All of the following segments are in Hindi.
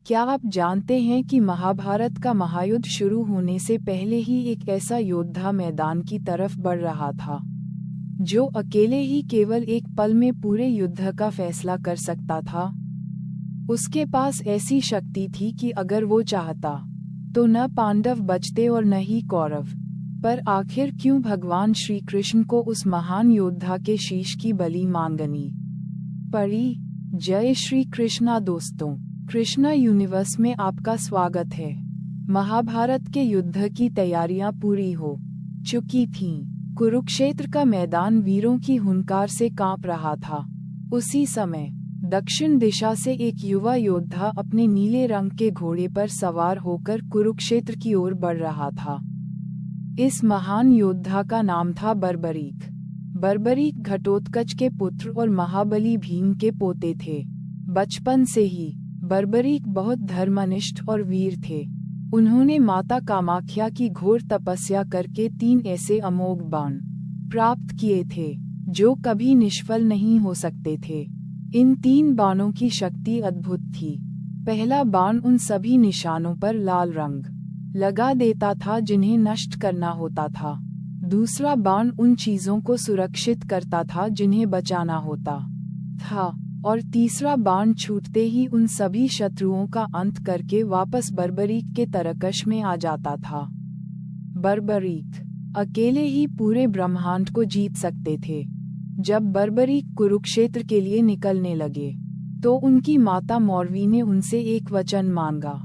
क्या आप जानते हैं कि महाभारत का महायुद्ध शुरू होने से पहले ही एक ऐसा योद्धा मैदान की तरफ बढ़ रहा था, जो अकेले ही केवल एक पल में पूरे युद्ध का फैसला कर सकता था। उसके पास ऐसी शक्ति थी कि अगर वो चाहता, तो न पांडव बचते और न ही कौरव। पर आखिर क्यों भगवान श्री कृष्ण को उस महान योद्धा के शीश की बलि मांगनी पड़ी? जय श्री कृष्णा दोस्तों, कृष्णा यूनिवर्स में आपका स्वागत है। महाभारत के युद्ध की तैयारियां पूरी हो चुकी थीं। कुरुक्षेत्र का मैदान वीरों की हुंकार से कांप रहा था। उसी समय दक्षिण दिशा से एक युवा योद्धा अपने नीले रंग के घोड़े पर सवार होकर कुरुक्षेत्र की ओर बढ़ रहा था। इस महान योद्धा का नाम था बर्बरीक। बर्बरीक घटोत्कच के पुत्र और महाबली भीम के पोते थे। बचपन से ही बर्बरीक बहुत धर्मनिष्ठ और वीर थे। उन्होंने माता कामाख्या की घोर तपस्या करके 3 ऐसे अमोघ बाण प्राप्त किए थे, जो कभी निष्फल नहीं हो सकते थे। इन 3 बाणों की शक्ति अद्भुत थी। पहला बाण उन सभी निशानों पर लाल रंग लगा देता था जिन्हें नष्ट करना होता था। दूसरा बाण उन चीजों को सुरक्षित करता था जिन्हें बचाना होता था, और तीसरा बाण छूटते ही उन सभी शत्रुओं का अंत करके वापस बर्बरीक के तरकश में आ जाता था। बर्बरीक अकेले ही पूरे ब्रह्मांड को जीत सकते थे। जब बर्बरीक कुरुक्षेत्र के लिए निकलने लगे, तो उनकी माता मौरवी ने उनसे एक वचन मांगा।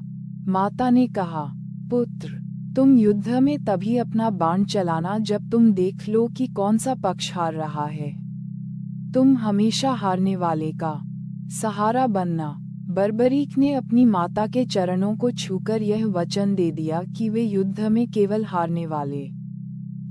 माता ने कहा, पुत्र, तुम युद्ध में तभी अपना बाण चलाना जब तुम देख लो कि कौन सा पक्ष हार रहा है। तुम हमेशा हारने वाले का सहारा बनना। बर्बरीक ने अपनी माता के चरणों को छूकर यह वचन दे दिया कि वे युद्ध में केवल हारने वाले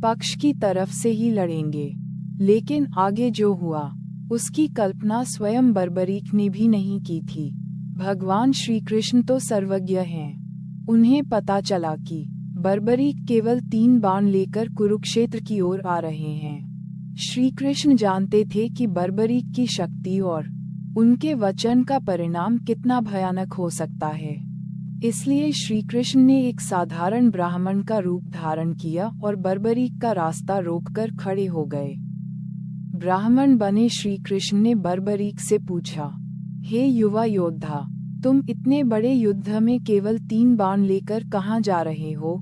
पक्ष की तरफ से ही लड़ेंगे। लेकिन आगे जो हुआ, उसकी कल्पना स्वयं बर्बरीक ने भी नहीं की थी। भगवान श्री कृष्ण तो सर्वज्ञ हैं। उन्हें पता चला कि बर्बरीक केवल 3 बाण लेकर कुरुक्षेत्र की ओर आ रहे हैं। श्री कृष्ण जानते थे कि बर्बरीक की शक्ति और उनके वचन का परिणाम कितना भयानक हो सकता है। इसलिए श्री कृष्ण ने एक साधारण ब्राह्मण का रूप धारण किया और बर्बरीक का रास्ता रोककर खड़े हो गए। ब्राह्मण बने श्री कृष्ण ने बर्बरीक से पूछा, हे युवा योद्धा, तुम इतने बड़े युद्ध में केवल 3 बाण लेकर कहाँ जा रहे हो?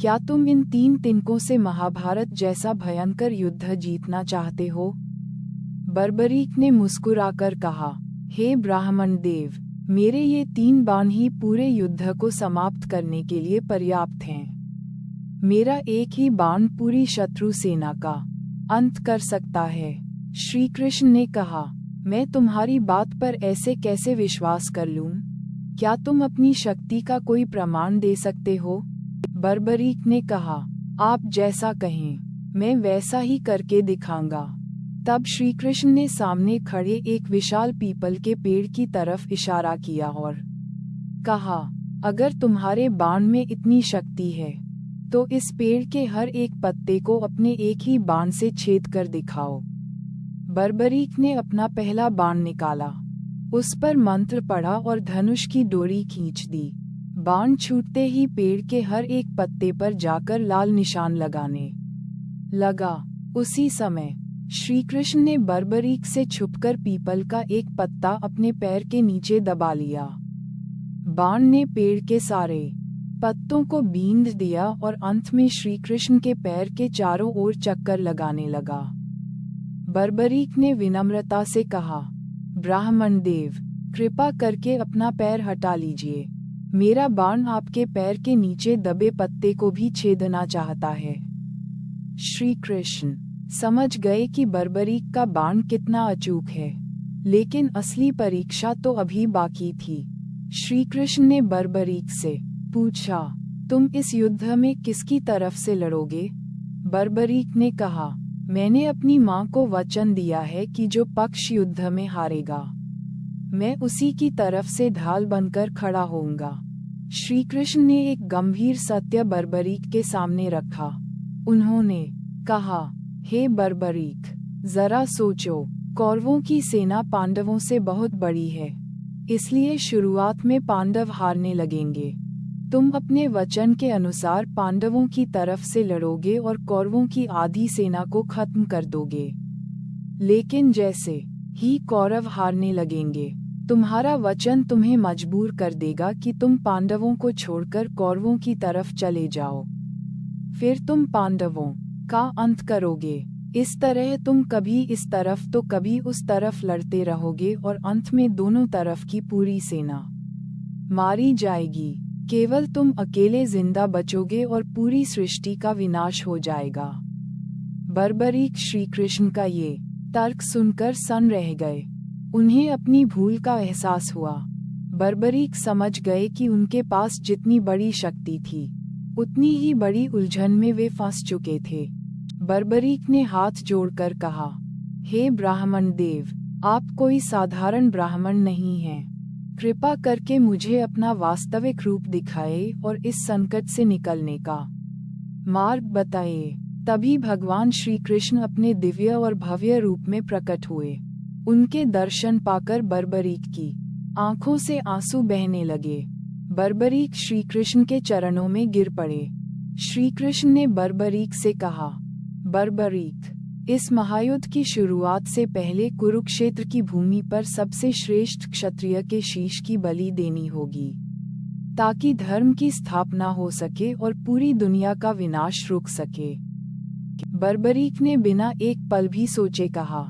क्या तुम इन 3 तिनकों से महाभारत जैसा भयंकर युद्ध जीतना चाहते हो? बर्बरीक ने मुस्कुराकर कहा, हे ब्राह्मण देव, मेरे ये 3 बाण ही पूरे युद्ध को समाप्त करने के लिए पर्याप्त हैं। मेरा एक ही बाण पूरी शत्रु सेना का अंत कर सकता है। श्री कृष्ण ने कहा, मैं तुम्हारी बात पर ऐसे कैसे विश्वास कर लूं? क्या तुम अपनी शक्ति का कोई प्रमाण दे सकते हो? बर्बरीक ने कहा, आप जैसा कहें, मैं वैसा ही करके दिखाऊंगा। तब श्री कृष्ण ने सामने खड़े एक विशाल पीपल के पेड़ की तरफ इशारा किया और कहा, अगर तुम्हारे बाण में इतनी शक्ति है, तो इस पेड़ के हर एक पत्ते को अपने एक ही बाण से छेद कर दिखाओ। बर्बरीक ने अपना पहला बाण निकाला, उस पर मंत्र पढ़ा और धनुष की डोरी खींच दी। बाण छूटते ही पेड़ के हर एक पत्ते पर जाकर लाल निशान लगाने लगा। उसी समय श्री कृष्ण ने बर्बरीक से छुपकर पीपल का एक पत्ता अपने पैर के नीचे दबा लिया। बाण ने पेड़ के सारे पत्तों को बींध दिया और अंत में श्री कृष्ण के पैर के चारों ओर चक्कर लगाने लगा। बर्बरीक ने विनम्रता से कहा, ब्राह्मण देव, कृपा करके अपना पैर हटा लीजिए। मेरा बाण आपके पैर के नीचे दबे पत्ते को भी छेदना चाहता है। श्री कृष्ण समझ गए कि बर्बरीक का बाण कितना अचूक है, लेकिन असली परीक्षा तो अभी बाकी थी। श्री कृष्ण ने बर्बरीक से पूछा, तुम इस युद्ध में किसकी तरफ से लड़ोगे? बर्बरीक ने कहा, मैंने अपनी माँ को वचन दिया है कि जो पक्ष युद्ध में हारेगा, मैं उसी की तरफ से ढाल बनकर खड़ा होऊंगा। श्री कृष्ण ने एक गंभीर सत्य बर्बरीक के सामने रखा। उन्होंने कहा, हे बर्बरीक, जरा सोचो, कौरवों की सेना पांडवों से बहुत बड़ी है। इसलिए शुरुआत में पांडव हारने लगेंगे। तुम अपने वचन के अनुसार पांडवों की तरफ से लड़ोगे और कौरवों की आधी सेना को खत्म कर दोगे। लेकिन जैसे ही कौरव हारने लगेंगे, तुम्हारा वचन तुम्हें मजबूर कर देगा कि तुम पांडवों को छोड़कर कौरवों की तरफ चले जाओ। फिर तुम पांडवों का अंत करोगे। इस तरह तुम कभी इस तरफ तो कभी उस तरफ लड़ते रहोगे और अंत में दोनों तरफ की पूरी सेना मारी जाएगी। केवल तुम अकेले जिंदा बचोगे और पूरी सृष्टि का विनाश हो जाएगा। बर्बरीक श्री कृष्ण का ये तर्क सुनकर सन्न रह गए। उन्हें अपनी भूल का एहसास हुआ। बर्बरीक समझ गए कि उनके पास जितनी बड़ी शक्ति थी, उतनी ही बड़ी उलझन में वे फंस चुके थे। बर्बरीक ने हाथ जोड़कर कहा, हे ब्राह्मण देव, आप कोई साधारण ब्राह्मण नहीं हैं। कृपा करके मुझे अपना वास्तविक रूप दिखाए और इस संकट से निकलने का मार्ग बताए। तभी भगवान श्री कृष्ण अपने दिव्य और भव्य रूप में प्रकट हुए। उनके दर्शन पाकर बर्बरीक की आंखों से आंसू बहने लगे। बर्बरीक श्री कृष्ण के चरणों में गिर पड़े। श्री कृष्ण ने बर्बरीक से कहा, बर्बरीक, इस महायुद्ध की शुरुआत से पहले कुरुक्षेत्र की भूमि पर सबसे श्रेष्ठ क्षत्रिय के शीश की बलि देनी होगी, ताकि धर्म की स्थापना हो सके और पूरी दुनिया का विनाश रुक सके। बर्बरीक ने बिना एक पल भी सोचे कहा,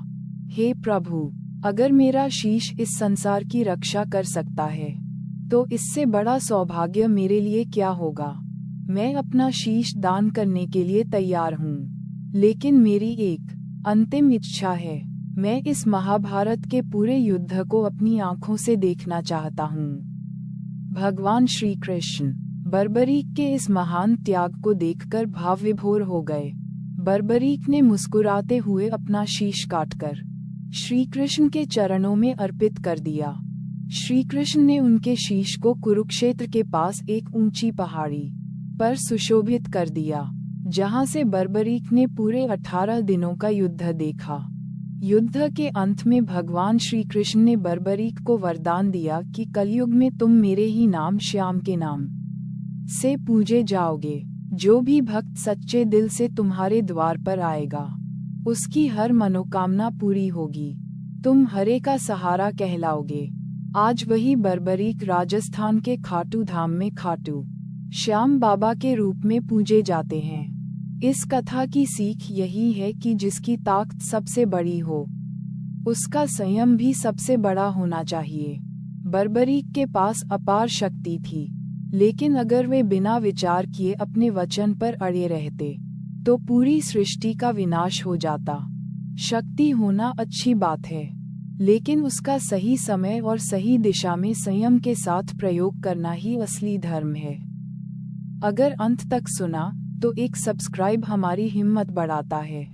हे प्रभु, अगर मेरा शीश इस संसार की रक्षा कर सकता है, तो इससे बड़ा सौभाग्य मेरे लिए क्या होगा। मैं अपना शीश दान करने के लिए तैयार हूँ, लेकिन मेरी एक अंतिम इच्छा है। मैं इस महाभारत के पूरे युद्ध को अपनी आंखों से देखना चाहता हूँ। भगवान श्री कृष्ण बर्बरीक के इस महान त्याग को देखकर भाव विभोर हो गए। बर्बरीक ने मुस्कुराते हुए अपना शीश काटकर श्री कृष्ण के चरणों में अर्पित कर दिया। श्री कृष्ण ने उनके शीश को कुरुक्षेत्र के पास एक ऊंची पहाड़ी पर सुशोभित कर दिया, जहां से बर्बरीक ने पूरे 18 दिनों का युद्ध देखा। युद्ध के अंत में भगवान श्री कृष्ण ने बर्बरीक को वरदान दिया कि कलयुग में तुम मेरे ही नाम श्याम के नाम से पूजे जाओगे। जो भी भक्त सच्चे दिल से तुम्हारे द्वार पर आएगा, उसकी हर मनोकामना पूरी होगी। तुम हरे का सहारा कहलाओगे। आज वही बर्बरीक राजस्थान के खाटू धाम में खाटू श्याम बाबा के रूप में पूजे जाते हैं। इस कथा की सीख यही है कि जिसकी ताकत सबसे बड़ी हो, उसका संयम भी सबसे बड़ा होना चाहिए। बर्बरीक के पास अपार शक्ति थी, लेकिन अगर वे बिना विचार किए अपने वचन पर अड़े रहते, तो पूरी सृष्टि का विनाश हो जाता। शक्ति होना अच्छी बात है, लेकिन उसका सही समय और सही दिशा में संयम के साथ प्रयोग करना ही असली धर्म है। अगर अंत तक सुना, तो एक सब्सक्राइब हमारी हिम्मत बढ़ाता है।